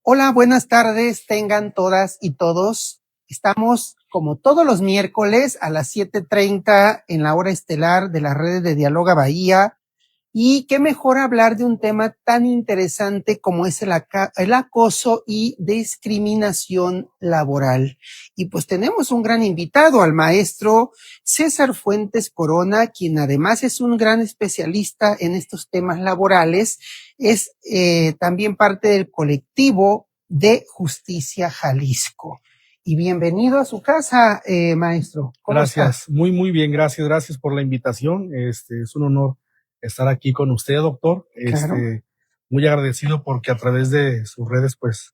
Hola, buenas tardes, tengan todas y todos. Estamos como todos los miércoles a las 7:30 en la hora estelar de las redes de Dialoga Bahía. Y qué mejor hablar de un tema tan interesante como es el acoso y discriminación laboral. Y pues tenemos un gran invitado, al maestro César Fuentes Corona, quien además es un gran especialista en estos temas laborales. Es también parte del colectivo de Justicia Jalisco. Y bienvenido a su casa, maestro. ¿Cómo Gracias, está? Muy bien, gracias por la invitación. Es un honor estar aquí con usted, doctor. Claro. Muy agradecido porque a través de sus redes, pues,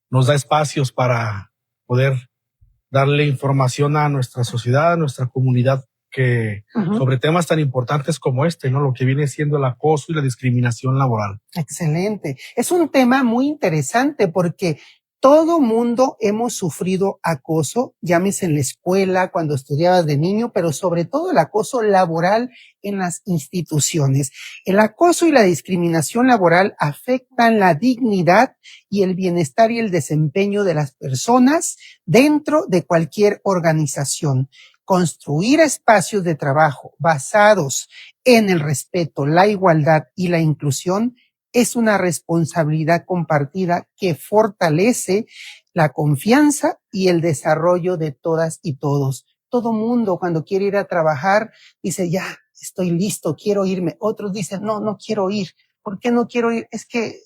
nos da espacios para poder darle información a nuestra sociedad, a nuestra comunidad, que sobre temas tan importantes como ¿no? Lo que viene siendo el acoso y la discriminación laboral. Excelente. Es un tema muy interesante porque todo mundo hemos sufrido acoso, llámese en la escuela, cuando estudiabas de niño, pero sobre todo el acoso laboral en las instituciones. El acoso y la discriminación laboral afectan la dignidad y el bienestar y el desempeño de las personas dentro de cualquier organización. Construir espacios de trabajo basados en el respeto, la igualdad y la inclusión es una responsabilidad compartida que fortalece la confianza y el desarrollo de todas y todos. Todo mundo cuando quiere ir a trabajar dice, ya, estoy listo, quiero irme. Otros dicen, no quiero ir. ¿Por qué no quiero ir? Es que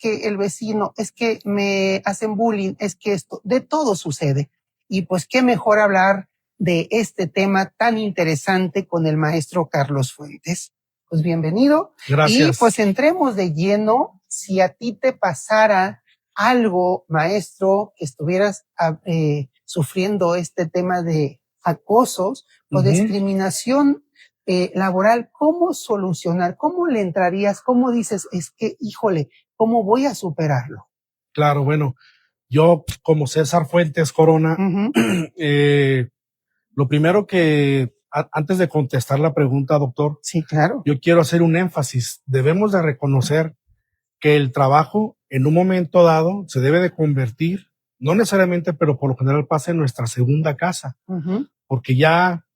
el vecino, es que me hacen bullying, es que esto, de todo sucede. Y pues qué mejor hablar de este tema tan interesante con el maestro Carlos Fuentes. Pues bienvenido. Gracias. Y pues entremos de lleno. Si a ti te pasara algo, maestro, que estuvieras sufriendo este tema de acosos o discriminación laboral, ¿cómo solucionar? ¿Cómo le entrarías? ¿Cómo dices, es que, híjole, cómo voy a superarlo? Claro, bueno, yo como César Fuentes Corona, lo primero que, antes de contestar la pregunta, doctor, sí, claro, yo quiero hacer un énfasis. Debemos de reconocer que el trabajo en un momento dado se debe de convertir, no necesariamente, pero por lo general pasa en nuestra segunda casa, porque ya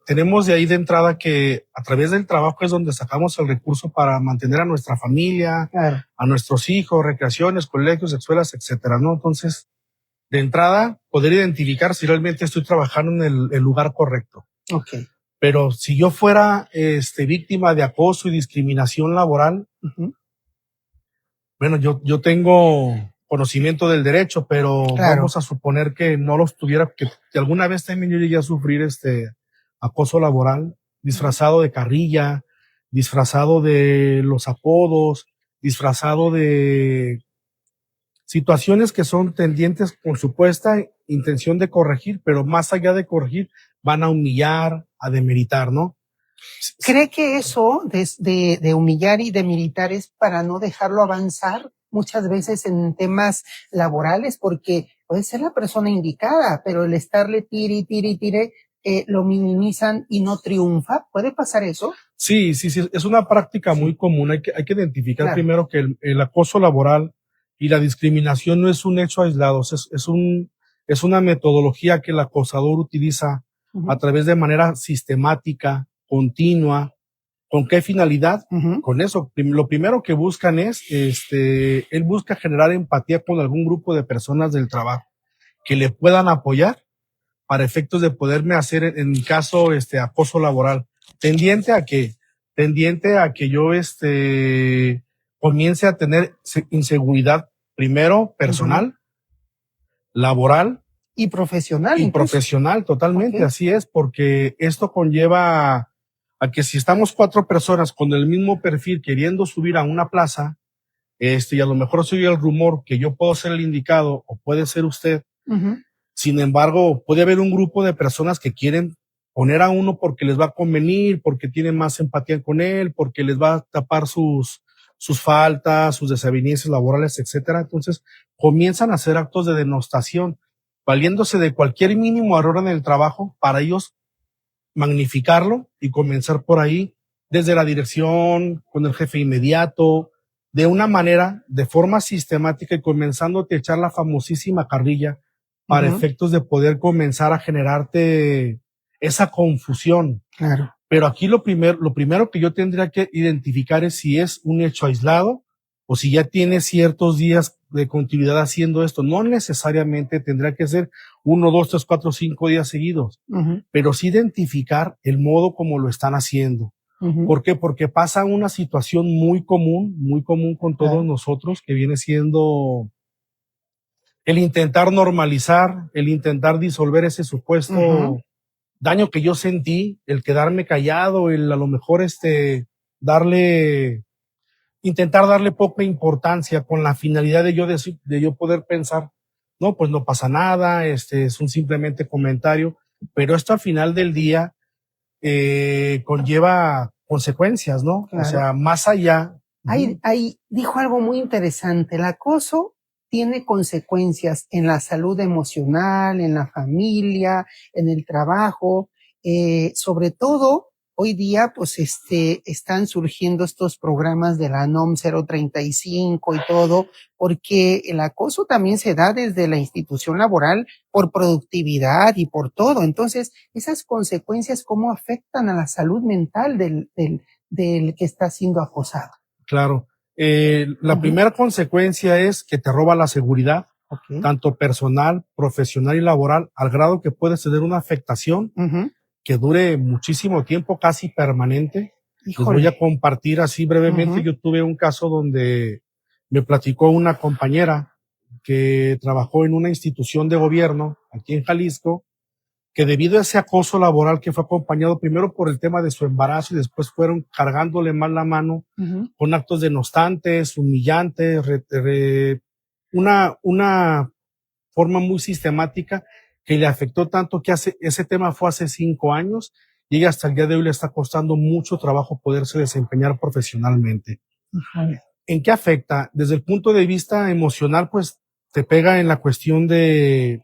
tenemos de ahí de entrada que a través del trabajo es donde sacamos el recurso para mantener a nuestra familia, claro, a nuestros hijos, recreaciones, colegios, escuelas, etcétera, ¿no? Entonces, de entrada, poder identificar si realmente estoy trabajando en el lugar correcto. Okay. Pero si yo fuera víctima de acoso y discriminación laboral, bueno, yo tengo conocimiento del derecho, pero claro, vamos a suponer que no los tuviera, que alguna vez también yo llegué a sufrir acoso laboral, disfrazado de carrilla, disfrazado de los apodos, disfrazado de situaciones que son tendientes con supuesta intención de corregir, pero más allá de corregir, van a humillar, a demeritar, ¿no? ¿Cree que eso de humillar y demeritar es para no dejarlo avanzar muchas veces en temas laborales? Porque puede ser la persona indicada, pero el estarle tire, lo minimizan y no triunfa. ¿Puede pasar eso? Sí, es una práctica muy común. Hay que identificar primero que el acoso laboral y la discriminación no es un hecho aislado, es una metodología que el acosador utiliza a través de manera sistemática, continua. ¿Con qué finalidad? Con eso, lo primero que buscan es, él busca generar empatía con algún grupo de personas del trabajo que le puedan apoyar para efectos de poderme hacer, en mi caso, acoso laboral, tendiente a que yo, comience a tener inseguridad, primero, personal, laboral. Y profesional. Y profesional, totalmente, así es, porque esto conlleva a que si estamos 4 personas con el mismo perfil queriendo subir a una plaza, y a lo mejor soy el rumor que yo puedo ser el indicado o puede ser usted. Sin embargo, puede haber un grupo de personas que quieren poner a uno porque les va a convenir, porque tienen más empatía con él, porque les va a tapar sus faltas, sus desavenencias laborales, etcétera. Entonces, comienzan a hacer actos de denostación, valiéndose de cualquier mínimo error en el trabajo para ellos magnificarlo y comenzar por ahí, desde la dirección, con el jefe inmediato, de una manera, de forma sistemática y comenzándote a echar la famosísima carrilla para efectos de poder comenzar a generarte esa confusión. Claro. Pero aquí lo primero que yo tendría que identificar es si es un hecho aislado o si ya tiene ciertos días de continuidad haciendo esto. No necesariamente tendrá que ser 1, 2, 3, 4, 5 días seguidos, pero sí identificar el modo como lo están haciendo. ¿Por qué? Porque pasa una situación muy común con todos nosotros, que viene siendo el intentar normalizar, el intentar disolver ese supuesto daño que yo sentí, el quedarme callado, el a lo mejor intentar darle poca importancia con la finalidad de yo poder pensar, no, pues no pasa nada, es un simplemente comentario, pero esto al final del día conlleva consecuencias, ¿no? Claro. O sea, más allá. Ahí dijo algo muy interesante. El acoso tiene consecuencias en la salud emocional, en la familia, en el trabajo, sobre todo hoy día, pues están surgiendo estos programas de la NOM 035 y todo, porque el acoso también se da desde la institución laboral por productividad y por todo. Entonces, esas consecuencias, ¿cómo afectan a la salud mental del que está siendo acosado? Claro. La primera consecuencia es que te roba la seguridad, tanto personal, profesional y laboral, al grado que puedes tener una afectación que dure muchísimo tiempo, casi permanente. Híjole. Les voy a compartir así brevemente. Yo tuve un caso donde me platicó una compañera que trabajó en una institución de gobierno aquí en Jalisco, que debido a ese acoso laboral que fue acompañado primero por el tema de su embarazo y después fueron cargándole más la mano con actos denostantes, humillantes, una forma muy sistemática que le afectó tanto que ese tema fue hace 5 años y ella hasta el día de hoy le está costando mucho trabajo poderse desempeñar profesionalmente. ¿En qué afecta? Desde el punto de vista emocional, pues te pega en la cuestión de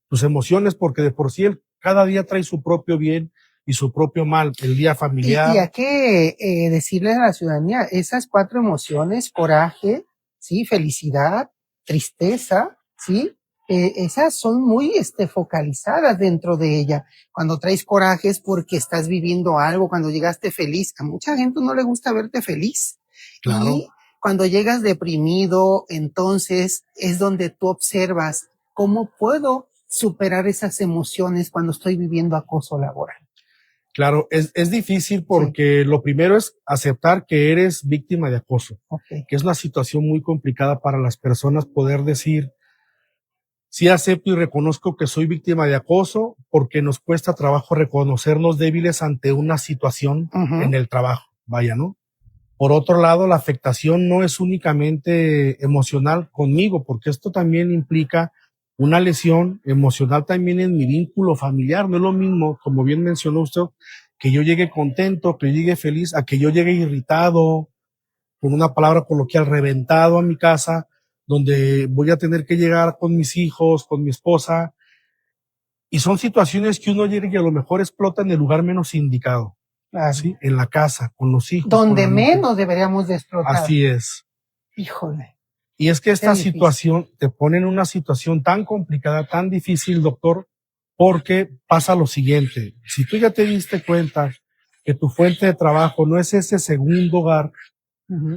tus emociones, porque de por sí él cada día trae su propio bien y su propio mal, el día familiar. Y hay que decirle a la ciudadanía, esas 4 emociones, coraje, sí, felicidad, tristeza, sí, esas son muy focalizadas dentro de ella. Cuando traes coraje es porque estás viviendo algo, cuando llegaste feliz, a mucha gente no le gusta verte feliz. Claro. Y cuando llegas deprimido, entonces es donde tú observas cómo puedo superar esas emociones cuando estoy viviendo acoso laboral. Claro, es difícil porque lo primero es aceptar que eres víctima de acoso, que es una situación muy complicada para las personas poder decir, sí acepto y reconozco que soy víctima de acoso, porque nos cuesta trabajo reconocernos débiles ante una situación en el trabajo, vaya, ¿no? Por otro lado, la afectación no es únicamente emocional conmigo, porque esto también implica una lesión emocional también en mi vínculo familiar. No es lo mismo, como bien mencionó usted, que yo llegue contento, que yo llegue feliz, a que yo llegue irritado, con una palabra coloquial, reventado a mi casa, donde voy a tener que llegar con mis hijos, con mi esposa. Y son situaciones que uno llega y a lo mejor explota en el lugar menos indicado. Claro. Sí, en la casa, con los hijos. Donde menos deberíamos de explotar. Así es. Híjole. Y es que esta situación te pone en una situación tan complicada, tan difícil, doctor, porque pasa lo siguiente. Si tú ya te diste cuenta que tu fuente de trabajo no es ese segundo hogar,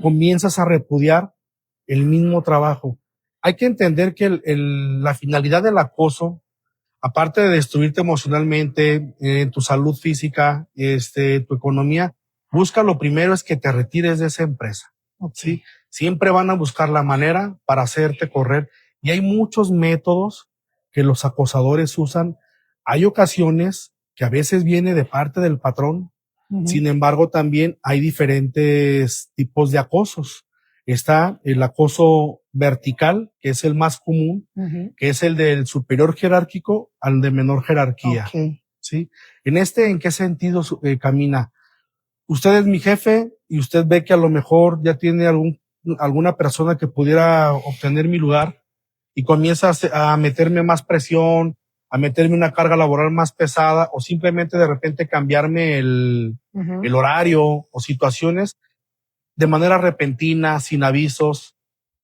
comienzas a repudiar el mismo trabajo. Hay que entender que la finalidad del acoso, aparte de destruirte emocionalmente, en tu salud física, tu economía, busca lo primero es que te retires de esa empresa. ¿Sí? Siempre van a buscar la manera para hacerte correr. Y hay muchos métodos que los acosadores usan. Hay ocasiones que a veces viene de parte del patrón. Sin embargo, también hay diferentes tipos de acosos. Está el acoso vertical, que es el más común, que es el del superior jerárquico al de menor jerarquía. ¿Sí? ¿En qué sentido camina? Usted es mi jefe y usted ve que a lo mejor ya tiene alguna persona que pudiera obtener mi lugar y comienza a meterme más presión, a meterme una carga laboral más pesada o simplemente de repente cambiarme el horario o situaciones. de manera repentina, sin avisos,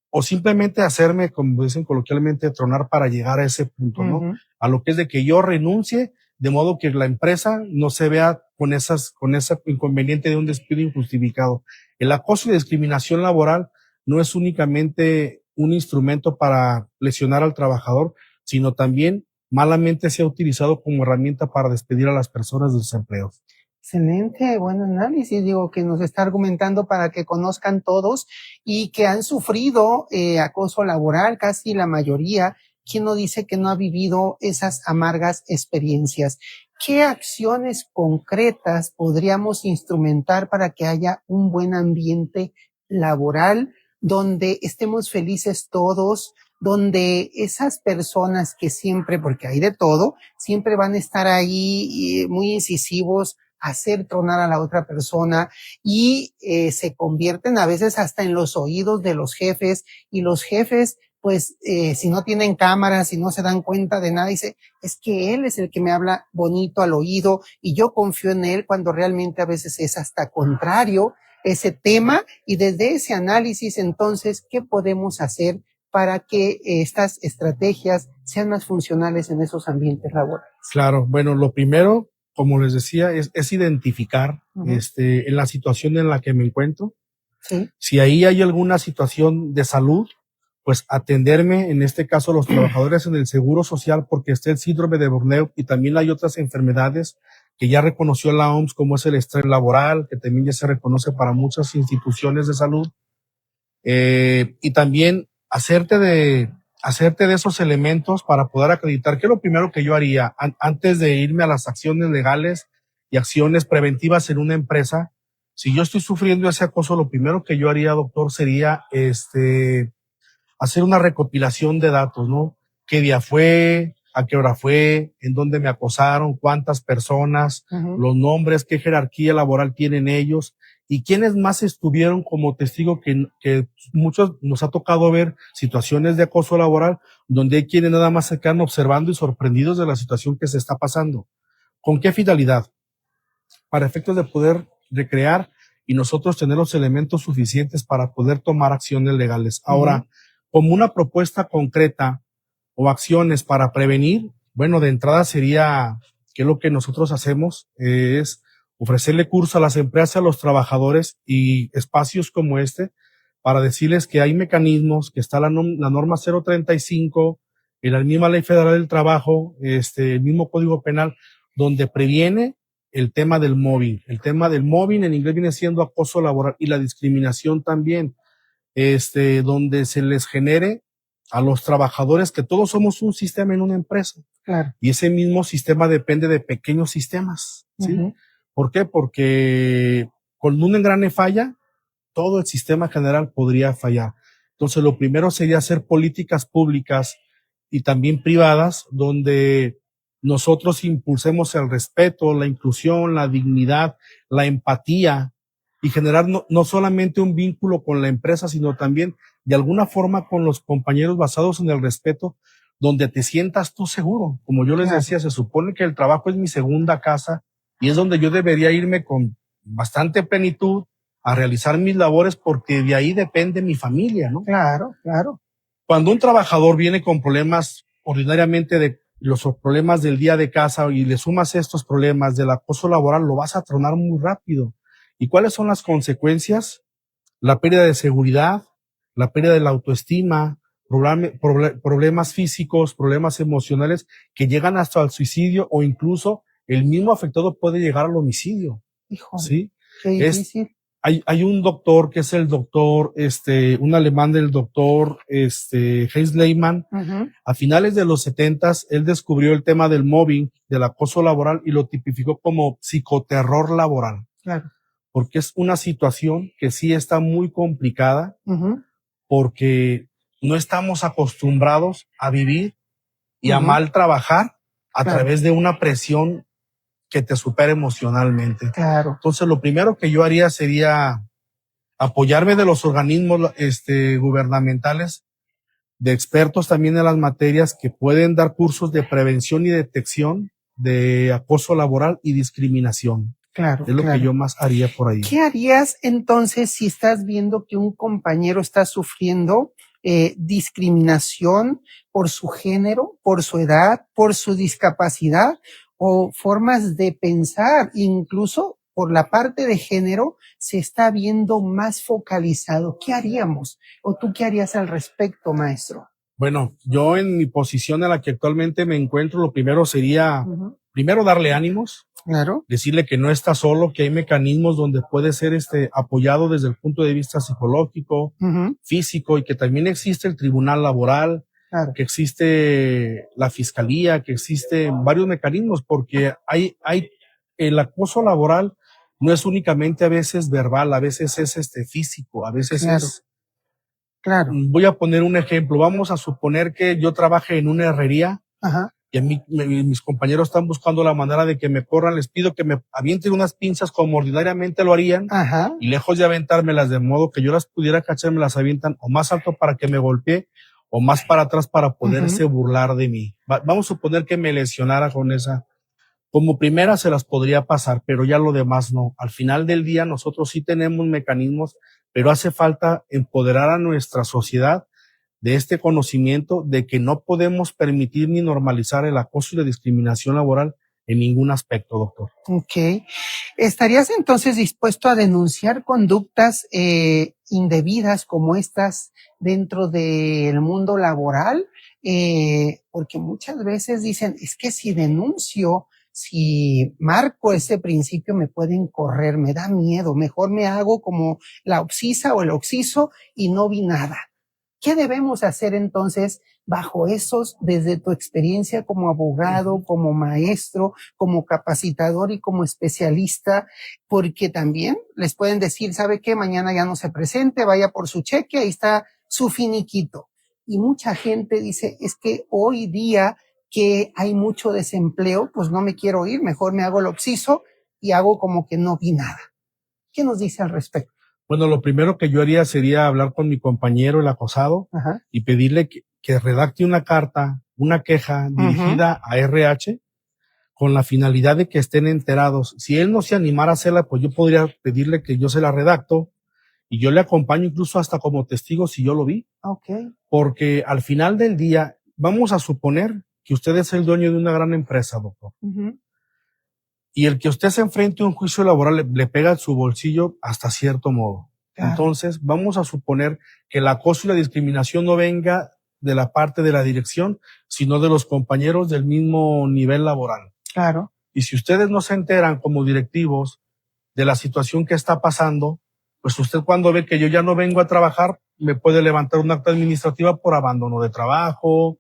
o simplemente hacerme, como dicen coloquialmente, tronar para llegar a ese punto, ¿no? Ujú. A lo que es de que yo renuncie, de modo que la empresa no se vea con ese inconveniente de un despido injustificado. El acoso y discriminación laboral no es únicamente un instrumento para lesionar al trabajador, sino también malamente se ha utilizado como herramienta para despedir a las personas de sus empleos. Excelente, buen análisis, digo, que nos está argumentando para que conozcan todos y que han sufrido acoso laboral, casi la mayoría. ¿Quién no dice que no ha vivido esas amargas experiencias? ¿Qué acciones concretas podríamos instrumentar para que haya un buen ambiente laboral donde estemos felices todos, donde esas personas que siempre, porque hay de todo, siempre van a estar ahí muy incisivos, hacer tronar a la otra persona y se convierten a veces hasta en los oídos de los jefes, y los jefes pues si no tienen cámaras, si no se dan cuenta de nada, dice, es que él es el que me habla bonito al oído y yo confío en él, cuando realmente a veces es hasta contrario ese tema. Y desde ese análisis, entonces, ¿qué podemos hacer para que estas estrategias sean más funcionales en esos ambientes laborales? Claro, bueno, lo primero, como les decía, es identificar en la situación en la que me encuentro. Sí. Si ahí hay alguna situación de salud, pues atenderme, en este caso los trabajadores en el seguro social, porque está el síndrome de burnout y también hay otras enfermedades que ya reconoció la OMS, como es el estrés laboral, que también ya se reconoce para muchas instituciones de salud. Y también hacerte de esos elementos para poder acreditar, que es lo primero que yo haría antes de irme a las acciones legales y acciones preventivas en una empresa. Si yo estoy sufriendo ese acoso, lo primero que yo haría, doctor, sería hacer una recopilación de datos, ¿no? ¿Qué día fue? ¿A qué hora fue? ¿En dónde me acosaron? ¿Cuántas personas? Los nombres, qué jerarquía laboral tienen ellos y quiénes más estuvieron como testigo, que muchos nos ha tocado ver situaciones de acoso laboral donde hay quienes nada más se quedan observando y sorprendidos de la situación que se está pasando. ¿Con qué finalidad? Para efectos de poder recrear y nosotros tener los elementos suficientes para poder tomar acciones legales. Ahora, como una propuesta concreta o acciones para prevenir, bueno, de entrada sería que lo que nosotros hacemos es ofrecerle curso a las empresas, a los trabajadores y espacios como este para decirles que hay mecanismos, que está la norma 035, en la misma Ley Federal del Trabajo, el mismo Código Penal, donde previene el tema del mobbing. El tema del mobbing en inglés viene siendo acoso laboral y la discriminación también, donde se les genere a los trabajadores que todos somos un sistema en una empresa. Claro. Y ese mismo sistema depende de pequeños sistemas, ¿sí? ¿Por qué? Porque cuando un engrane falla, todo el sistema general podría fallar. Entonces, lo primero sería hacer políticas públicas y también privadas donde nosotros impulsemos el respeto, la inclusión, la dignidad, la empatía y generar no solamente un vínculo con la empresa, sino también de alguna forma con los compañeros basados en el respeto, donde te sientas tú seguro. Como yo les decía, se supone que el trabajo es mi segunda casa y es donde yo debería irme con bastante plenitud a realizar mis labores porque de ahí depende mi familia, ¿no? Claro, claro. Cuando un trabajador viene con problemas ordinariamente de los problemas del día de casa y le sumas estos problemas del acoso laboral, lo vas a tronar muy rápido. ¿Y cuáles son las consecuencias? La pérdida de seguridad, la pérdida de la autoestima, problemas físicos, problemas emocionales que llegan hasta el suicidio o incluso el mismo afectado puede llegar al homicidio. Híjole, ¿Sí? qué difícil. Hay un doctor que es el doctor, un alemán del doctor, Heinz Lehmann. A finales de los 70s, él descubrió el tema del mobbing, del acoso laboral y lo tipificó como psicoterror laboral. Claro. Porque es una situación que sí está muy complicada, porque no estamos acostumbrados a vivir y a mal trabajar a través de una presión que te supera emocionalmente. Claro. Entonces, lo primero que yo haría sería apoyarme de los organismos gubernamentales, de expertos también en las materias que pueden dar cursos de prevención y detección de acoso laboral y discriminación. Claro, Es lo que yo más haría por ahí. ¿Qué harías entonces si estás viendo que un compañero está sufriendo discriminación por su género, por su edad, por su discapacidad o formas de pensar, incluso por la parte de género, se está viendo más focalizado? ¿Qué haríamos? ¿O tú qué harías al respecto, maestro? Bueno, yo en mi posición en la que actualmente me encuentro, lo primero sería, primero darle ánimos, Claro. decirle que no está solo, que hay mecanismos donde puede ser apoyado desde el punto de vista psicológico, físico, y que también existe el tribunal laboral, Claro. que existe la fiscalía, que existen varios mecanismos, porque hay el acoso laboral no es únicamente a veces verbal, a veces es físico, a veces Claro. Claro. Voy a poner un ejemplo. Vamos a suponer que yo trabaje en una herrería. Ajá. Y a mí, mis compañeros están buscando la manera de que me corran. Les pido que me avienten unas pinzas como ordinariamente lo harían. Ajá. Y lejos de aventármelas de modo que yo las pudiera cachar, me las avientan o más alto para que me golpee o más para atrás para poderse burlar de mí. Vamos a suponer que me lesionara con esa. Como primera se las podría pasar, pero ya lo demás no. Al final del día nosotros sí tenemos mecanismos, pero hace falta empoderar a nuestra sociedad de este conocimiento de que no podemos permitir ni normalizar el acoso y la discriminación laboral en ningún aspecto, doctor. Ok. ¿Estarías entonces dispuesto a denunciar conductas indebidas como estas dentro del mundo laboral? Porque muchas veces dicen, es que si denuncio, si marco ese principio me pueden correr, me da miedo, mejor me hago como la oxisa o el oxiso y no vi nada. ¿Qué debemos hacer entonces bajo esos, desde tu experiencia como abogado, como maestro, como capacitador y como especialista? Porque también les pueden decir, ¿sabe qué? Mañana ya no se presente, vaya por su cheque, ahí está su finiquito. Y mucha gente dice, es que hoy día que hay mucho desempleo, pues no me quiero ir, mejor me hago el obsiso y hago como que no vi nada. ¿Qué nos dice al respecto? Bueno, lo primero que yo haría sería hablar con mi compañero, el acosado, y pedirle que redacte una carta, una queja dirigida a RH con la finalidad de que estén enterados. Si él no se animara a hacerla, pues yo podría pedirle que yo se la redacto y yo le acompaño incluso hasta como testigo si yo lo vi. Porque al final del día, vamos a suponer que usted es el dueño de una gran empresa, doctor. Y el que usted se enfrente a un juicio laboral le pega en su bolsillo hasta cierto modo. Entonces, vamos a suponer que el acoso y la discriminación no venga de la parte de la dirección, sino de los compañeros del mismo nivel laboral. Y si ustedes no se enteran como directivos de la situación que está pasando, pues usted cuando ve que yo ya no vengo a trabajar, me puede levantar un acta administrativa por abandono de trabajo.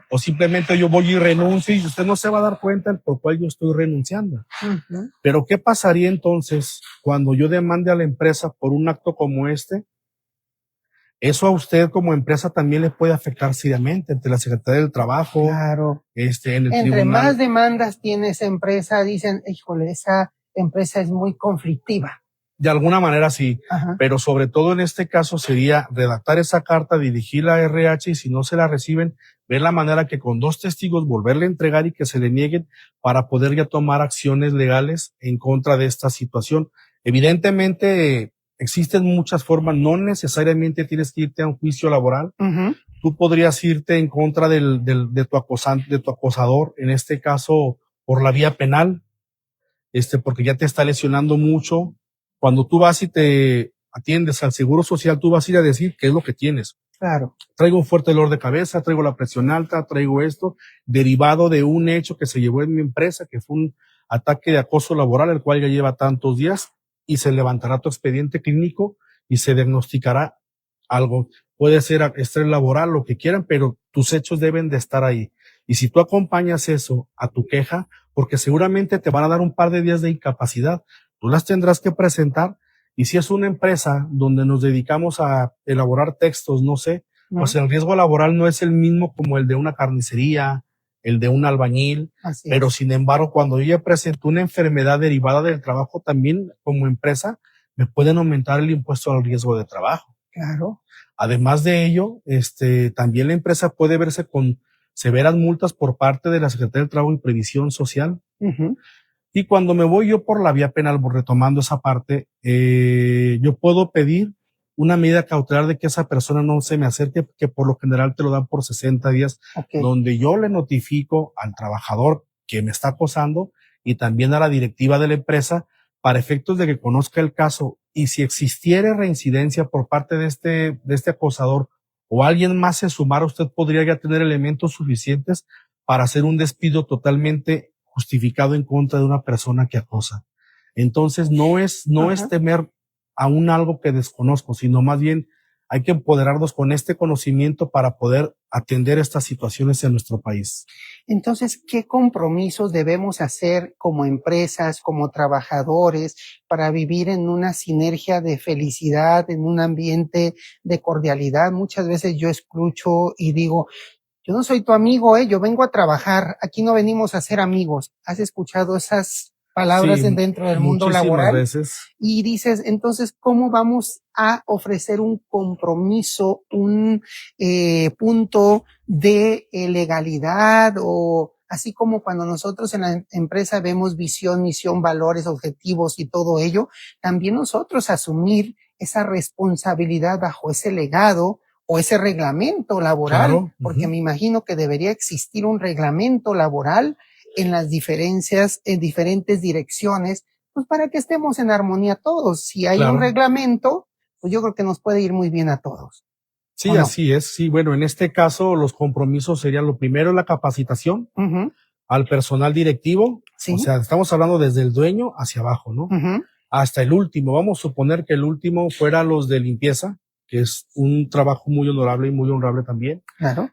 O simplemente yo voy y renuncio y usted no se va a dar cuenta por cuál yo estoy renunciando. Pero ¿qué pasaría entonces cuando yo demande a la empresa por un acto como este? Eso a usted como empresa también le puede afectar seriamente ante la Secretaría del Trabajo. En el Entre tribunal. más demandas tiene esa empresa, dicen, híjole, esa empresa es muy conflictiva. De alguna manera sí, pero sobre todo en este caso sería redactar esa carta, dirigirla a RH y si no se la reciben, ver la manera que con 2 testigos volverle a entregar y que se le nieguen para poder ya tomar acciones legales en contra de esta situación. Evidentemente existen muchas formas, no necesariamente tienes que irte a un juicio laboral. Tú podrías irte en contra de tu acosante, de tu acosador, en este caso por la vía penal, porque ya te está lesionando mucho. Cuando tú vas y te atiendes al Seguro Social, tú vas a ir a decir qué es lo que tienes. Traigo un fuerte dolor de cabeza, traigo la presión alta, traigo esto, derivado de un hecho que se llevó en mi empresa, que fue un ataque de acoso laboral, el cual ya lleva tantos días, y se levantará tu expediente clínico y se diagnosticará algo. Puede ser estrés laboral, lo que quieran, pero tus hechos deben de estar ahí. Y si tú acompañas eso a tu queja, porque seguramente te van a dar un par de días de incapacidad, tú las tendrás que presentar. Y si es una empresa donde nos dedicamos a elaborar textos, no sé, pues el riesgo laboral no es el mismo como el de una carnicería, el de un albañil, pero sin embargo, cuando yo ya presento una enfermedad derivada del trabajo, también como empresa me pueden aumentar el impuesto al riesgo de trabajo. Además de ello, también la empresa puede verse con severas multas por parte de la Secretaría del Trabajo y Previsión Social. Y cuando me voy yo por la vía penal, retomando esa parte, yo puedo pedir una medida cautelar de que esa persona no se me acerque, que por lo general te lo dan por 60 días, Okay. donde yo le notifico al trabajador que me está acosando y también a la directiva de la empresa para efectos de que conozca el caso, y si existiera reincidencia por parte de este acosador o alguien más se sumara, usted podría ya tener elementos suficientes para hacer un despido totalmente justificado en contra de una persona que acosa. Entonces no es temer aún algo que desconozco, sino más bien hay que empoderarnos con este conocimiento para poder atender estas situaciones en nuestro país. Entonces, ¿qué compromisos debemos hacer como empresas, como trabajadores, para vivir en una sinergia de felicidad, en un ambiente de cordialidad? Muchas veces yo escucho y digo, yo no soy tu amigo, yo vengo a trabajar, aquí no venimos a ser amigos. ¿Has escuchado esas palabras dentro del mundo laboral? Veces. Y dices, entonces, ¿cómo vamos a ofrecer un compromiso, un punto de legalidad, o así como cuando nosotros en la empresa vemos visión, misión, valores, objetivos y todo ello, también nosotros asumir esa responsabilidad bajo ese legado o ese reglamento laboral? Claro. Porque me imagino que debería existir un reglamento laboral en las diferencias, en diferentes direcciones, pues para que estemos en armonía todos. Si hay un reglamento, pues yo creo que nos puede ir muy bien a todos. Sí, no? Así es. Sí, bueno, en este caso los compromisos serían lo primero, la capacitación al personal directivo. ¿Sí? O sea, estamos hablando desde el dueño hacia abajo, ¿no? Hasta el último. Vamos a suponer que el último fuera los de limpieza, que es un trabajo muy honorable y muy honrable también. Claro.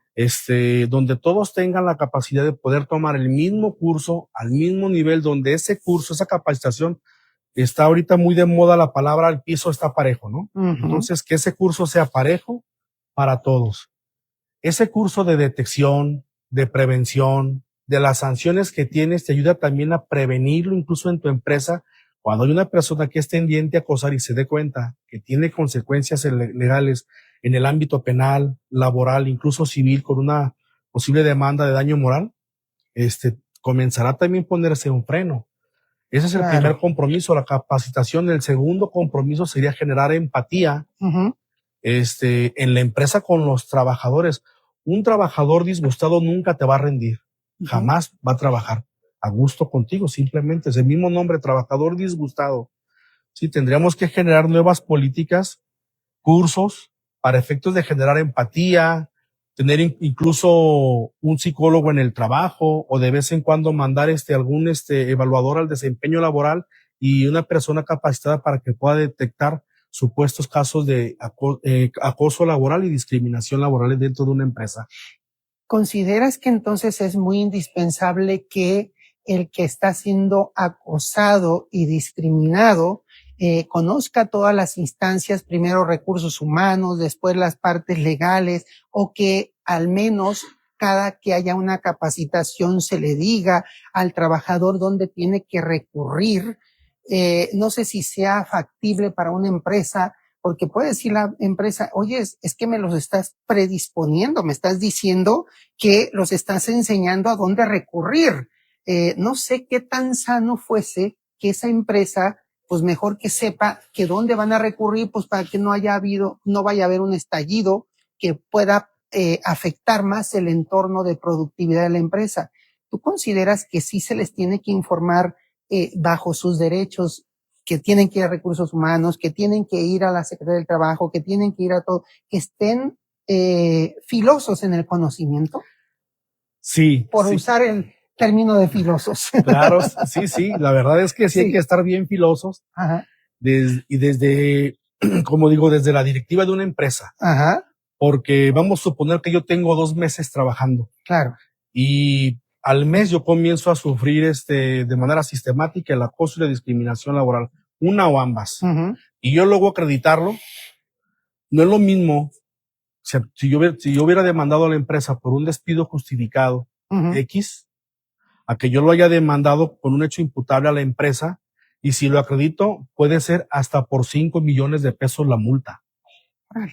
Donde todos tengan la capacidad de poder tomar el mismo curso, al mismo nivel, donde ese curso, esa capacitación, está ahorita muy de moda la palabra, el piso está parejo, ¿no? Entonces, que ese curso sea parejo para todos. Ese curso de detección, de prevención, de las sanciones que tienes, te ayuda también a prevenirlo incluso en tu empresa. Cuando hay una persona que es tendiente a acosar y se dé cuenta que tiene consecuencias legales en el ámbito penal, laboral, incluso civil, con una posible demanda de daño moral, comenzará también a ponerse un freno. Ese es el primer compromiso, la capacitación. El segundo compromiso sería generar empatía en la empresa con los trabajadores. Un trabajador disgustado nunca te va a rendir, jamás va a trabajar a gusto contigo, simplemente es el mismo nombre, trabajador disgustado. Sí, tendríamos que generar nuevas políticas, cursos para efectos de generar empatía, tener incluso un psicólogo en el trabajo, o de vez en cuando mandar algún evaluador al desempeño laboral y una persona capacitada para que pueda detectar supuestos casos de acoso laboral y discriminación laboral dentro de una empresa. ¿Consideras que entonces es muy indispensable que el que está siendo acosado y discriminado conozca todas las instancias, primero recursos humanos, después las partes legales, o que al menos cada que haya una capacitación se le diga al trabajador dónde tiene que recurrir? No sé si sea factible para una empresa, porque puede decir la empresa, oye, es que me los estás predisponiendo, me estás diciendo que los estás enseñando a dónde recurrir. No sé qué tan sano fuese que esa empresa, pues mejor que sepa que dónde van a recurrir, pues para que no vaya a haber un estallido que pueda afectar más el entorno de productividad de la empresa. ¿Tú consideras que sí se les tiene que informar bajo sus derechos, que tienen que ir a recursos humanos, que tienen que ir a la Secretaría del Trabajo, que tienen que ir a todo, que estén filosos en el conocimiento? Sí. Por usar el término de filosos. Claro, sí, la verdad es que sí hay que estar bien filosos. Ajá. Y desde, como digo, desde la directiva de una empresa. Ajá. Porque vamos a suponer que yo tengo 2 meses trabajando. Claro. Y al mes yo comienzo a sufrir de manera sistemática el acoso y la discriminación laboral, una o ambas. Y yo luego acreditarlo, no es lo mismo. Si yo hubiera demandado a la empresa por un despido justificado X, a que yo lo haya demandado con un hecho imputable a la empresa, y si lo acredito, puede ser hasta por 5 millones de pesos la multa.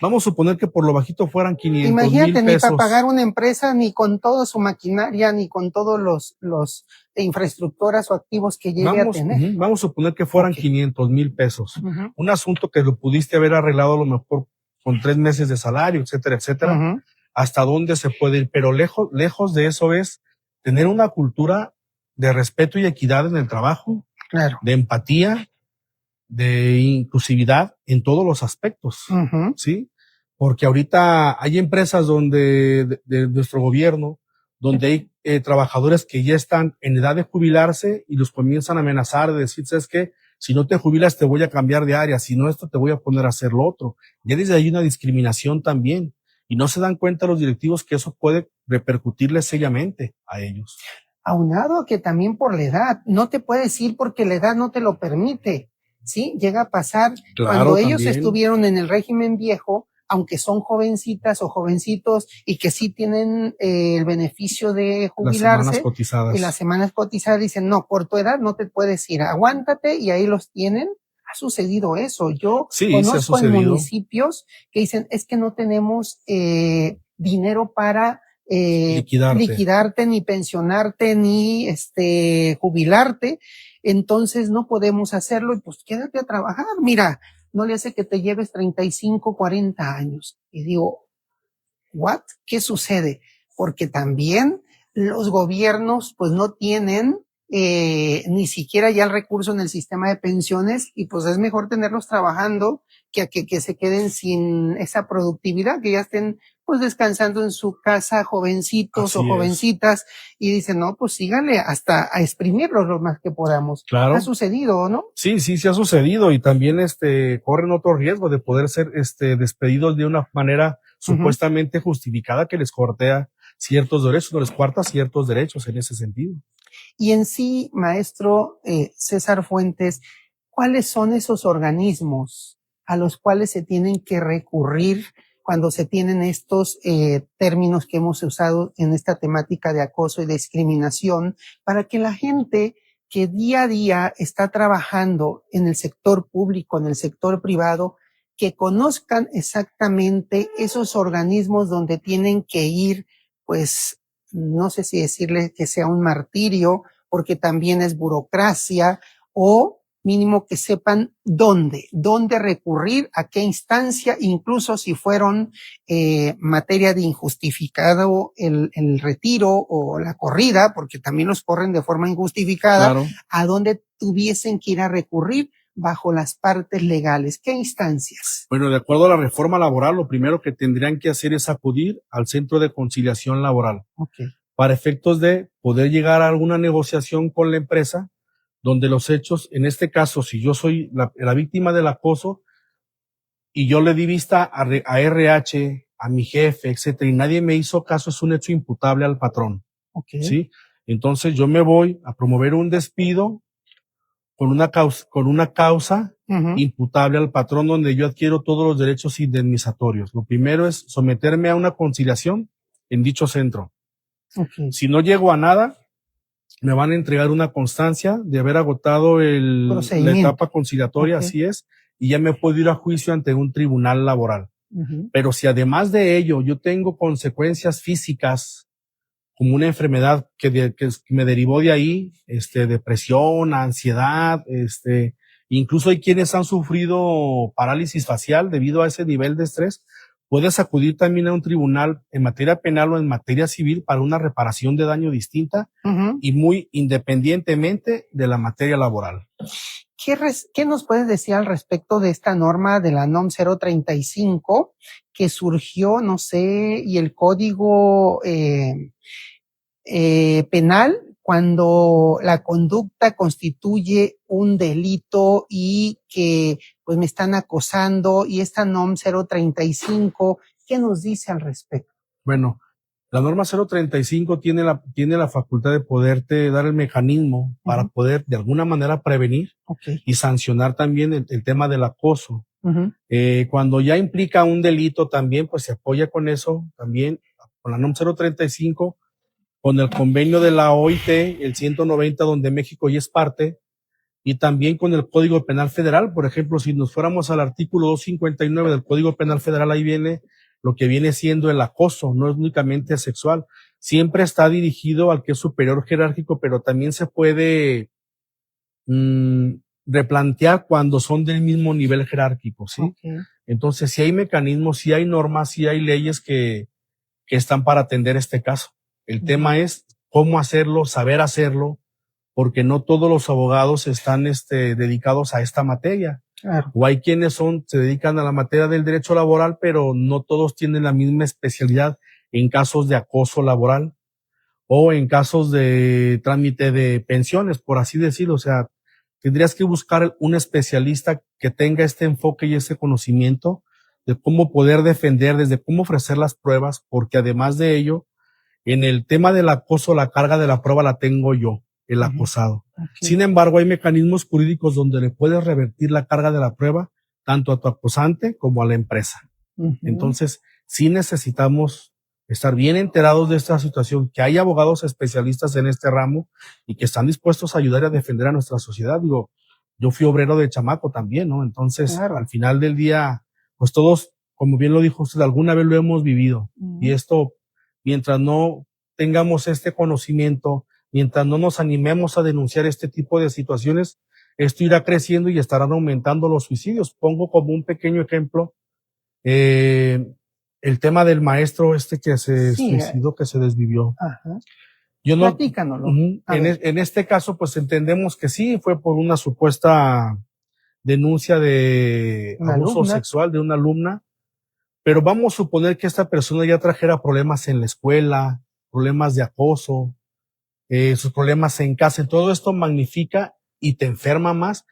Vamos a suponer que por lo bajito fueran 500,000 Imagínate, ni para pesos. pagar una empresa, ni con toda su maquinaria, ni con todos los infraestructuras o activos que llegue a tener. Vamos a suponer que fueran 500,000 pesos. Un asunto que lo pudiste haber arreglado a lo mejor con 3 meses de salario, etcétera, etcétera. Hasta dónde se puede ir, pero lejos de eso es tener una cultura de respeto y equidad en el trabajo, claro, de empatía, de inclusividad en todos los aspectos, ¿sí? Porque ahorita hay empresas donde de nuestro gobierno, donde hay trabajadores que ya están en edad de jubilarse y los comienzan a amenazar de decir, ¿sabes qué? Si no te jubilas te voy a cambiar de área, si no esto te voy a poner a hacer lo otro. Ya desde ahí una discriminación también. Y no se dan cuenta los directivos que eso puede repercutirles seriamente a ellos. Aunado a que también por la edad, no te puedes ir porque la edad no te lo permite, ¿sí? Llega a pasar cuando ellos estuvieron en el régimen viejo, aunque son jovencitas o jovencitos y que sí tienen el beneficio de jubilarse y las semanas cotizadas, dicen, no, por tu edad no te puedes ir, aguántate, y ahí los tienen. Ha sucedido eso. Yo conozco en municipios que dicen, es que no tenemos dinero para liquidarte, ni pensionarte, ni jubilarte, entonces no podemos hacerlo, y pues quédate a trabajar. Mira, no le hace que te lleves 35, 40 años. Y digo, ¿what? ¿Qué sucede? Porque también los gobiernos pues no tienen ni siquiera ya el recurso en el sistema de pensiones, y pues es mejor tenerlos trabajando que a que se queden sin esa productividad, que ya estén pues descansando en su casa, jovencitos o jovencitas, y dicen, no, pues síganle hasta a exprimirlos lo más que podamos. Claro. ¿Ha sucedido, no? Sí ha sucedido, y también corren otro riesgo de poder ser despedidos de una manera supuestamente justificada que les cortea ciertos derechos, no les cuarta ciertos derechos en ese sentido. Y en sí, maestro César Fuentes, ¿cuáles son esos organismos a los cuales se tienen que recurrir cuando se tienen estos términos que hemos usado en esta temática de acoso y discriminación, para que la gente que día a día está trabajando en el sector público, en el sector privado, que conozcan exactamente esos organismos donde tienen que ir, pues, no sé si decirle que sea un martirio, porque también es burocracia, o mínimo que sepan dónde recurrir, a qué instancia, incluso si fueron materia de injustificado el retiro o la corrida, porque también los corren de forma injustificada, claro, a dónde tuviesen que ir a recurrir bajo las partes legales. ¿Qué instancias? Bueno, de acuerdo a la reforma laboral, lo primero que tendrían que hacer es acudir al Centro de Conciliación Laboral. Para efectos de poder llegar a alguna negociación con la empresa, donde los hechos, en este caso, si yo soy la víctima del acoso y yo le di vista a RH, a mi jefe, etcétera, y nadie me hizo caso, es un hecho imputable al patrón. ¿Sí? Entonces yo me voy a promover un despido con una causa imputable al patrón, donde yo adquiero todos los derechos indemnizatorios. Lo primero es someterme a una conciliación en dicho centro. Si no llego a nada, me van a entregar una constancia de haber agotado la etapa conciliatoria, así es, y ya me puedo ir a juicio ante un tribunal laboral. Pero si además de ello yo tengo consecuencias físicas, como una enfermedad que me derivó de ahí, depresión, ansiedad, incluso hay quienes han sufrido parálisis facial debido a ese nivel de estrés, puedes acudir también a un tribunal en materia penal o en materia civil para una reparación de daño distinta y muy independientemente de la materia laboral. ¿Qué nos puedes decir al respecto de esta norma de la NOM 035 que surgió, no sé, y el código penal cuando la conducta constituye un delito y que pues me están acosando, y esta NOM 035, ¿qué nos dice al respecto? Bueno, la norma 035 tiene la facultad de poderte dar el mecanismo para poder de alguna manera prevenir y sancionar también el tema del acoso. Cuando ya implica un delito también, pues se apoya con eso también, con la NOM 035, con el convenio de la OIT, el 190, donde México ya es parte, y también con el Código Penal Federal. Por ejemplo, si nos fuéramos al artículo 259 del Código Penal Federal, ahí viene lo que viene siendo el acoso, no es únicamente sexual. Siempre está dirigido al que es superior jerárquico, pero también se puede replantear cuando son del mismo nivel jerárquico, ¿sí? Okay. Entonces, si hay mecanismos, si hay normas, si hay leyes que están para atender este caso. El tema es cómo hacerlo, saber hacerlo, porque no todos los abogados están dedicados a esta materia. Claro. O hay quienes se dedican a la materia del derecho laboral, pero no todos tienen la misma especialidad en casos de acoso laboral o en casos de trámite de pensiones, por así decirlo. O sea, tendrías que buscar un especialista que tenga este enfoque y ese conocimiento de cómo poder defender, desde cómo ofrecer las pruebas, porque además de ello, en el tema del acoso, la carga de la prueba la tengo yo, el acosado. Okay. Sin embargo, hay mecanismos jurídicos donde le puedes revertir la carga de la prueba tanto a tu acosante como a la empresa. Entonces, sí necesitamos estar bien enterados de esta situación, que hay abogados especialistas en este ramo y que están dispuestos a ayudar a defender a nuestra sociedad. Digo, yo fui obrero de chamaco también, ¿no? Entonces, claro, al final del día, pues todos, como bien lo dijo usted, alguna vez lo hemos vivido. Y esto, mientras no tengamos este conocimiento, mientras no nos animemos a denunciar este tipo de situaciones, esto irá creciendo y estarán aumentando los suicidios. Pongo como un pequeño ejemplo, el tema del maestro que se suicidó, que se desvivió. Yo no, platícanoslo. En este caso, pues entendemos que sí, fue por una supuesta denuncia de abuso sexual de una alumna, pero vamos a suponer que esta persona ya trajera problemas en la escuela, problemas de acoso, sus problemas en casa. Todo esto magnifica y te enferma más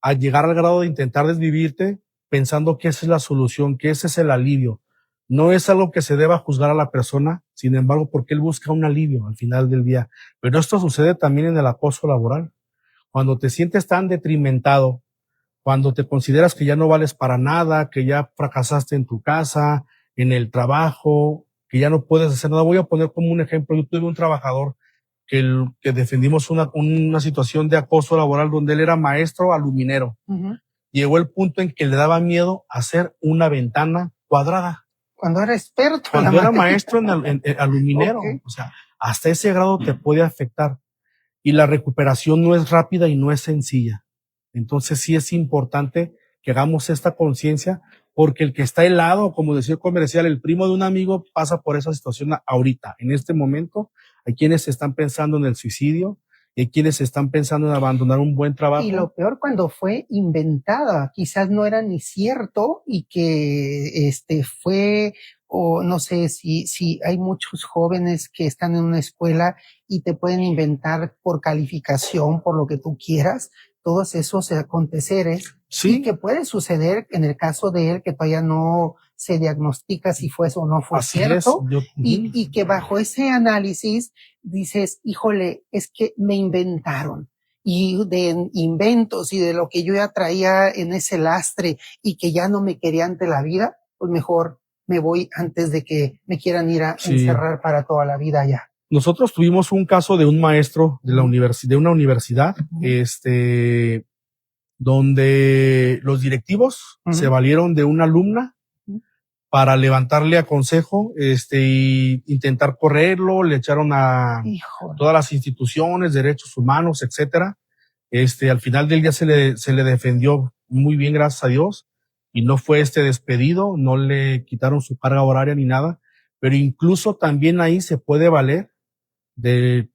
a llegar al grado de intentar desvivirte pensando que esa es la solución, que ese es el alivio. No es algo que se deba juzgar a la persona, sin embargo, porque él busca un alivio al final del día. Pero esto sucede también en el acoso laboral. Cuando te sientes tan detrimentado, cuando te consideras que ya no vales para nada, que ya fracasaste en tu casa, en el trabajo, que ya no puedes hacer nada. Voy a poner como un ejemplo. Yo tuve un trabajador que defendimos una situación de acoso laboral donde él era maestro aluminero. Llegó el punto en que le daba miedo hacer una ventana cuadrada. Cuando era experto. Cuando era maestro en aluminero. O sea, hasta ese grado te puede afectar. Y la recuperación no es rápida y no es sencilla. Entonces sí es importante que hagamos esta conciencia, porque el que está helado, como decía el comercial, el primo de un amigo pasa por esa situación ahorita, en este momento. Hay quienes están pensando en el suicidio, y hay quienes están pensando en abandonar un buen trabajo. Y lo peor, cuando fue inventada, quizás no era ni cierto y que fue, o no sé si hay muchos jóvenes que están en una escuela y te pueden inventar por calificación, por lo que tú quieras, todos esos aconteceres. Sí. Y que puede suceder en el caso de él, que todavía no se diagnostica si fue eso o no fue Así cierto. Y que bajo ese análisis dices, híjole, es que me inventaron. Y de inventos y de lo que yo ya traía en ese lastre y que ya no me quería ante la vida, pues mejor me voy antes de que me quieran ir a encerrar para toda la vida ya. Nosotros tuvimos un caso de un maestro de la de una universidad, donde los directivos se valieron de una alumna para levantarle a consejo, y intentar correrlo, le echaron a todas las instituciones, derechos humanos, etcétera. Al final del día se le defendió muy bien, gracias a Dios, y no fue despedido, no le quitaron su carga horaria ni nada, pero incluso también ahí se puede valer de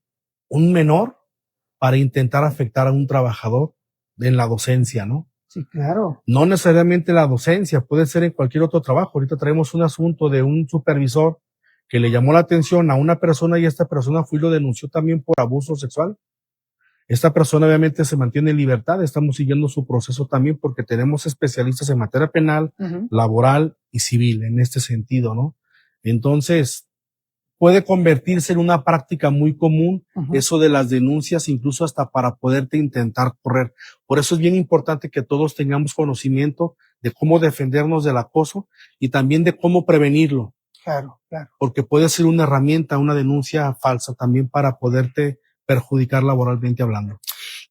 un menor para intentar afectar a un trabajador en la docencia, ¿no? Sí, claro. No necesariamente la docencia, puede ser en cualquier otro trabajo. Ahorita traemos un asunto de un supervisor que le llamó la atención a una persona y esta persona fue y lo denunció también por abuso sexual. Esta persona obviamente se mantiene en libertad, estamos siguiendo su proceso también porque tenemos especialistas en materia penal, laboral y civil en este sentido, ¿no? Entonces, puede convertirse en una práctica muy común, eso de las denuncias, incluso hasta para poderte intentar correr. Por eso es bien importante que todos tengamos conocimiento de cómo defendernos del acoso y también de cómo prevenirlo. Claro, claro. Porque puede ser una herramienta, una denuncia falsa también para poderte perjudicar laboralmente hablando.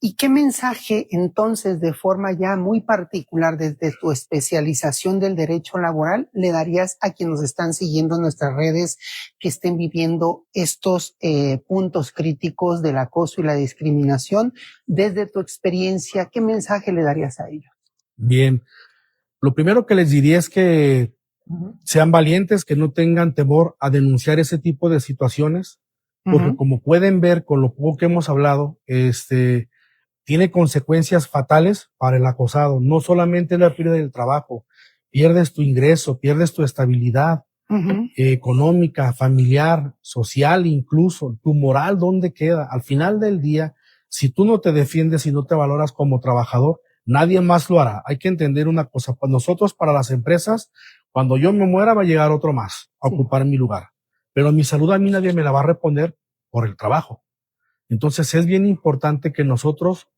¿Y qué mensaje entonces, de forma ya muy particular desde tu especialización del derecho laboral, le darías a quienes nos están siguiendo en nuestras redes que estén viviendo estos puntos críticos del acoso y la discriminación? Desde tu experiencia, ¿qué mensaje le darías a ellos? Bien, lo primero que les diría es que sean valientes, que no tengan temor a denunciar ese tipo de situaciones, porque como pueden ver con lo poco que hemos hablado, tiene consecuencias fatales para el acosado. No solamente la pérdida del trabajo, pierdes tu ingreso, pierdes tu estabilidad económica, familiar, social, incluso tu moral, ¿dónde queda? Al final del día, si tú no te defiendes y no te valoras como trabajador, nadie más lo hará. Hay que entender una cosa, pues nosotros, para las empresas, cuando yo me muera va a llegar otro más a ocupar mi lugar, pero mi salud a mí nadie me la va a reponer por el trabajo. Entonces es bien importante que nosotros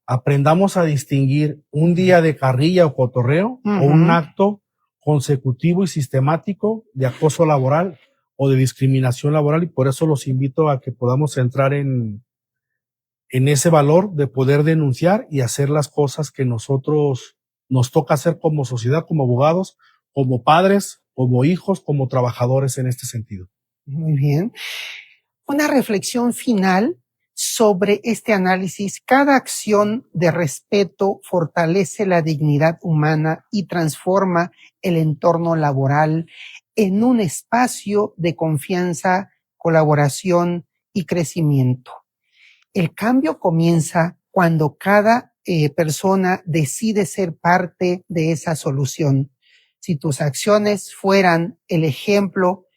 aprendamos a distinguir un día de carrilla o cotorreo o un acto consecutivo y sistemático de acoso laboral o de discriminación laboral, y por eso los invito a que podamos entrar en ese valor de poder denunciar y hacer las cosas que nosotros nos toca hacer como sociedad, como abogados, como padres, como hijos, como trabajadores en este sentido. Muy bien. Una reflexión final sobre este análisis. Cada acción de respeto fortalece la dignidad humana y transforma el entorno laboral en un espacio de confianza, colaboración y crecimiento. El cambio comienza cuando cada persona decide ser parte de esa solución. Si tus acciones fueran el ejemplo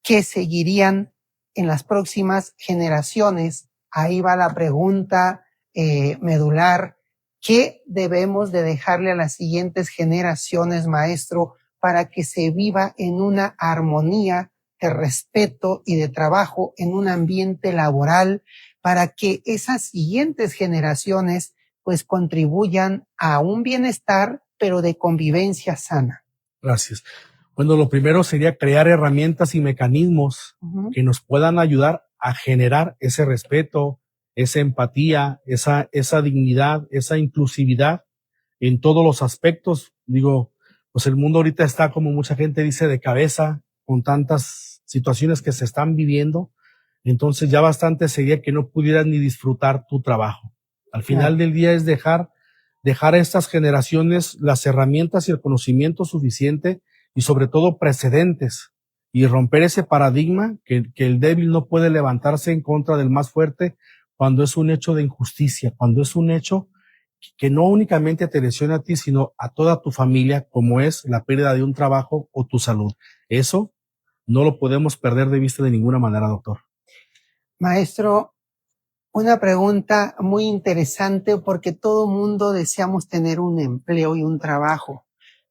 que seguirían en las próximas generaciones, ahí va la pregunta medular: ¿qué debemos de dejarle a las siguientes generaciones, maestro, para que se viva en una armonía de respeto y de trabajo en un ambiente laboral, para que esas siguientes generaciones pues contribuyan a un bienestar, pero de convivencia sana? Gracias. Bueno, lo primero sería crear herramientas y mecanismos que nos puedan ayudar a generar ese respeto, esa empatía, esa dignidad, esa inclusividad en todos los aspectos. Digo, pues el mundo ahorita está, como mucha gente dice, de cabeza con tantas situaciones que se están viviendo. Entonces ya bastante sería que no pudieras ni disfrutar tu trabajo. Al final del día es dejar a estas generaciones las herramientas y el conocimiento suficiente y sobre todo precedentes, y romper ese paradigma que el débil no puede levantarse en contra del más fuerte cuando es un hecho de injusticia, cuando es un hecho que no únicamente te lesiona a ti, sino a toda tu familia, como es la pérdida de un trabajo o tu salud. Eso no lo podemos perder de vista de ninguna manera, doctor. Maestro, una pregunta muy interesante, porque todo mundo deseamos tener un empleo y un trabajo.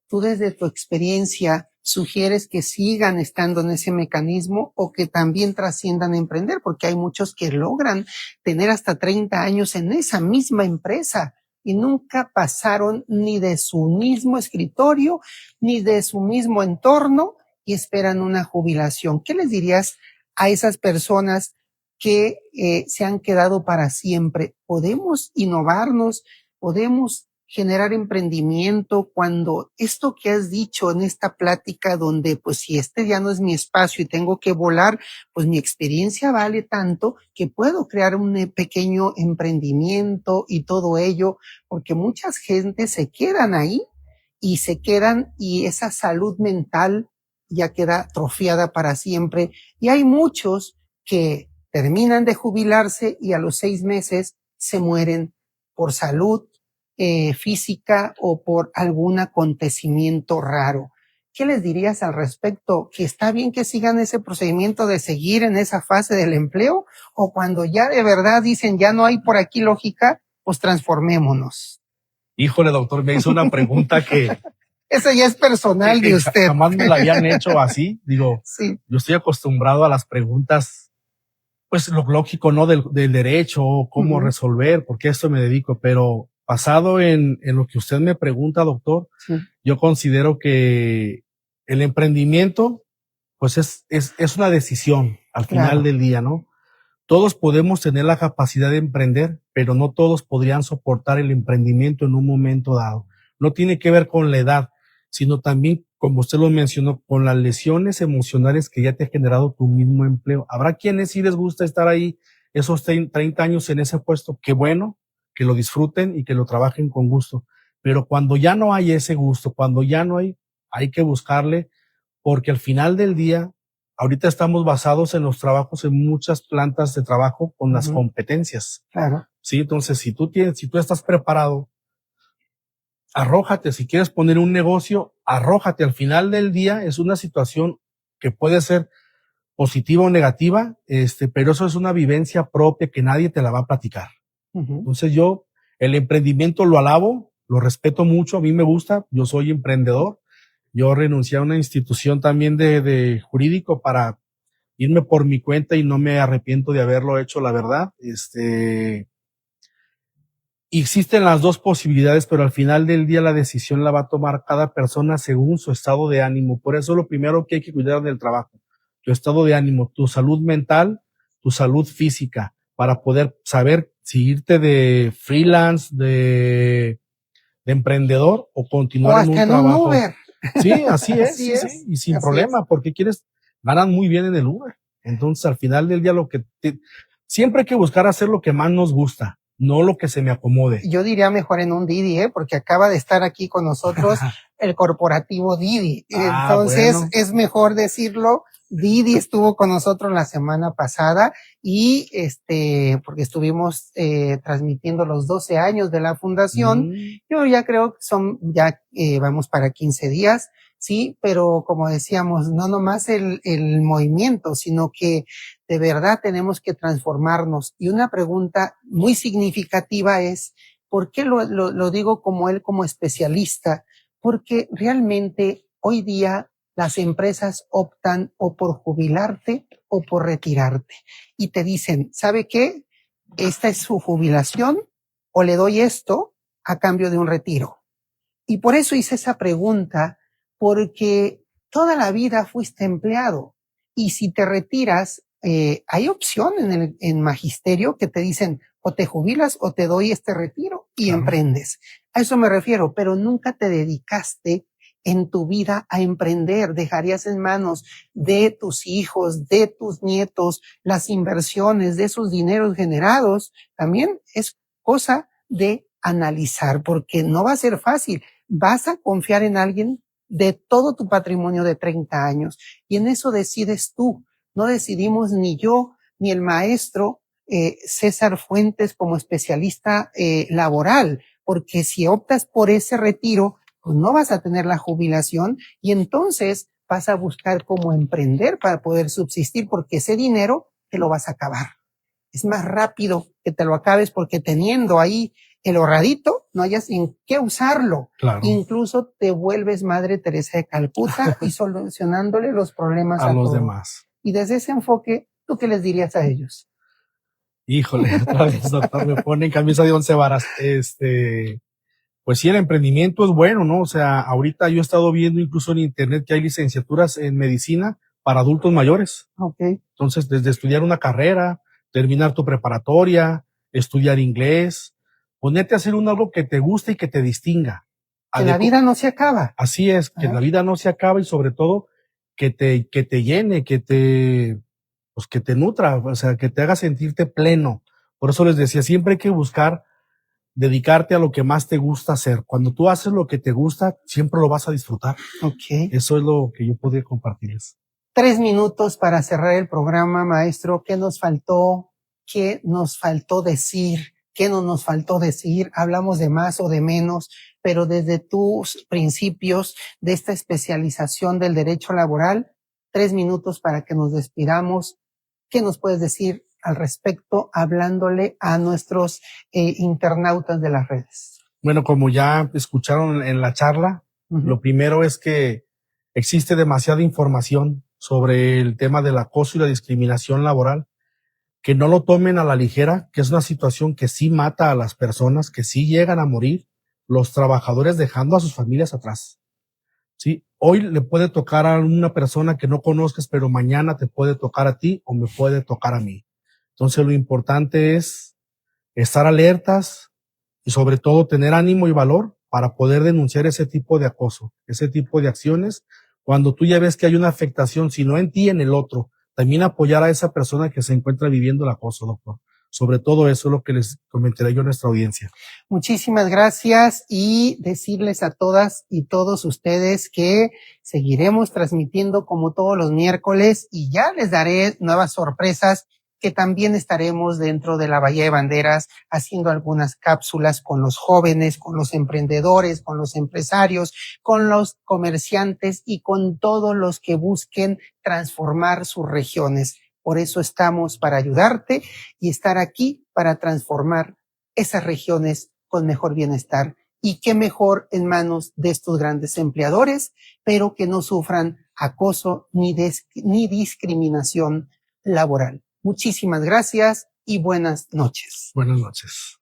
Tú, desde tu experiencia, sugieres que sigan estando en ese mecanismo o que también trasciendan a emprender, porque hay muchos que logran tener hasta 30 años en esa misma empresa y nunca pasaron ni de su mismo escritorio ni de su mismo entorno y esperan una jubilación. ¿Qué les dirías a esas personas que se han quedado para siempre? ¿Podemos innovarnos? ¿Podemos generar emprendimiento cuando esto que has dicho en esta plática, donde pues si este ya no es mi espacio y tengo que volar, pues mi experiencia vale tanto que puedo crear un pequeño emprendimiento y todo ello? Porque muchas gentes se quedan ahí y esa salud mental ya queda atrofiada para siempre, y hay muchos que terminan de jubilarse y a los 6 meses se mueren por salud física o por algún acontecimiento raro. ¿Qué les dirías al respecto? ¿Que está bien que sigan ese procedimiento de seguir en esa fase del empleo? ¿O cuando ya de verdad dicen ya no hay por aquí lógica, pues transformémonos? Híjole, doctor, me hizo una pregunta que Eso ya es personal de usted. Jamás me la habían hecho así. Digo, sí. Yo estoy acostumbrado a las preguntas, pues lo lógico, ¿no? Del derecho, cómo resolver, porque a esto me dedico, pero basado en lo que usted me pregunta, doctor, yo considero que el emprendimiento, pues es una decisión al final del día, ¿no? Todos podemos tener la capacidad de emprender, pero no todos podrían soportar el emprendimiento en un momento dado. No tiene que ver con la edad, sino también, como usted lo mencionó, con las lesiones emocionales que ya te ha generado tu mismo empleo. Habrá quienes sí les gusta estar ahí esos 30 años en ese puesto. Qué bueno, que lo disfruten y que lo trabajen con gusto. Pero cuando ya no hay ese gusto, cuando ya no hay que buscarle, porque al final del día, ahorita estamos basados en los trabajos en muchas plantas de trabajo con las competencias. Claro. Sí, entonces si tú estás preparado, arrójate. Si quieres poner un negocio, arrójate. Al final del día es una situación que puede ser positiva o negativa, pero eso es una vivencia propia que nadie te la va a platicar. Entonces yo el emprendimiento lo alabo, lo respeto mucho, a mí me gusta, yo soy emprendedor. Yo renuncié a una institución también de jurídico para irme por mi cuenta y no me arrepiento de haberlo hecho, la verdad. Existen las dos posibilidades, pero al final del día la decisión la va a tomar cada persona según su estado de ánimo. Por eso lo primero que hay que cuidar del trabajo, tu estado de ánimo, tu salud mental, tu salud física, para poder saber si irte de freelance, de emprendedor o continuar en un trabajo. Uber. Sí, así es, Así sí, es, sí, y sin así problema, porque ganan muy bien en el Uber. Entonces, al final del día, siempre hay que buscar hacer lo que más nos gusta, no lo que se me acomode. Yo diría mejor en un Didi, porque acaba de estar aquí con nosotros el corporativo Didi. Entonces, bueno, es mejor decirlo. Didi estuvo con nosotros la semana pasada y porque estuvimos transmitiendo los 12 años de la fundación. Yo ya creo que vamos para 15 días, sí, pero como decíamos, no nomás el movimiento, sino que de verdad tenemos que transformarnos. Y una pregunta muy significativa es, ¿por qué lo digo como él, como especialista? Porque realmente hoy día las empresas optan o por jubilarte o por retirarte. Y te dicen, ¿sabe qué? Esta es su jubilación o le doy esto a cambio de un retiro. Y por eso hice esa pregunta, porque toda la vida fuiste empleado. Y si te retiras, hay opción en magisterio que te dicen o te jubilas o te doy este retiro y emprendes. A eso me refiero, pero nunca te dedicaste en tu vida a emprender. Dejarías en manos de tus hijos, de tus nietos, las inversiones de esos dineros generados. También es cosa de analizar, porque no va a ser fácil. Vas a confiar en alguien de todo tu patrimonio de 30 años y en eso decides tú. No decidimos ni yo ni el maestro César Fuentes como especialista laboral, porque si optas por ese retiro, pues no vas a tener la jubilación y entonces vas a buscar cómo emprender para poder subsistir, porque ese dinero te lo vas a acabar. Es más rápido que te lo acabes, porque teniendo ahí el ahorradito, no hayas en qué usarlo. Claro. Incluso te vuelves Madre Teresa de Calcuta y solucionándole los problemas a los todos. demás. Y desde ese enfoque, ¿tú qué les dirías a ellos? Híjole, otra vez, doctor, me pone en camisa de 11 varas. Pues sí, el emprendimiento es bueno, ¿no? O sea, ahorita yo he estado viendo incluso en internet que hay licenciaturas en medicina para adultos mayores. Okay. Entonces, desde estudiar una carrera, terminar tu preparatoria, estudiar inglés, ponerte a hacer algo que te guste y que te distinga. Que la vida no se acaba. Así es, que la vida no se acaba y sobre todo que te llene, que te nutra, o sea, que te haga sentirte pleno. Por eso les decía, siempre hay que buscar dedicarte a lo que más te gusta hacer. Cuando tú haces lo que te gusta, siempre lo vas a disfrutar. Okay. Eso es lo que yo podría compartirles. 3 minutos para cerrar el programa, maestro. ¿Qué nos faltó? ¿Qué nos faltó decir? ¿Qué no nos faltó decir? Hablamos de más o de menos, pero desde tus principios de esta especialización del derecho laboral, 3 minutos para que nos despidamos. ¿Qué nos puedes decir al respecto, hablándole a nuestros internautas de las redes? Bueno, como ya escucharon en la charla, lo primero es que existe demasiada información sobre el tema del acoso y la discriminación laboral, que no lo tomen a la ligera, que es una situación que sí mata a las personas, que sí llegan a morir los trabajadores dejando a sus familias atrás. Sí, hoy le puede tocar a una persona que no conozcas, pero mañana te puede tocar a ti o me puede tocar a mí. Entonces lo importante es estar alertas y sobre todo tener ánimo y valor para poder denunciar ese tipo de acoso, ese tipo de acciones. Cuando tú ya ves que hay una afectación, si no en ti, en el otro, también apoyar a esa persona que se encuentra viviendo el acoso, doctor. Sobre todo eso es lo que les comentaré yo a nuestra audiencia. Muchísimas gracias y decirles a todas y todos ustedes que seguiremos transmitiendo como todos los miércoles y ya les daré nuevas sorpresas que también estaremos dentro de la Bahía de Banderas haciendo algunas cápsulas con los jóvenes, con los emprendedores, con los empresarios, con los comerciantes y con todos los que busquen transformar sus regiones. Por eso estamos para ayudarte y estar aquí para transformar esas regiones con mejor bienestar. Y qué mejor en manos de estos grandes empleadores, pero que no sufran acoso ni discriminación laboral. Muchísimas gracias y buenas noches. Buenas noches.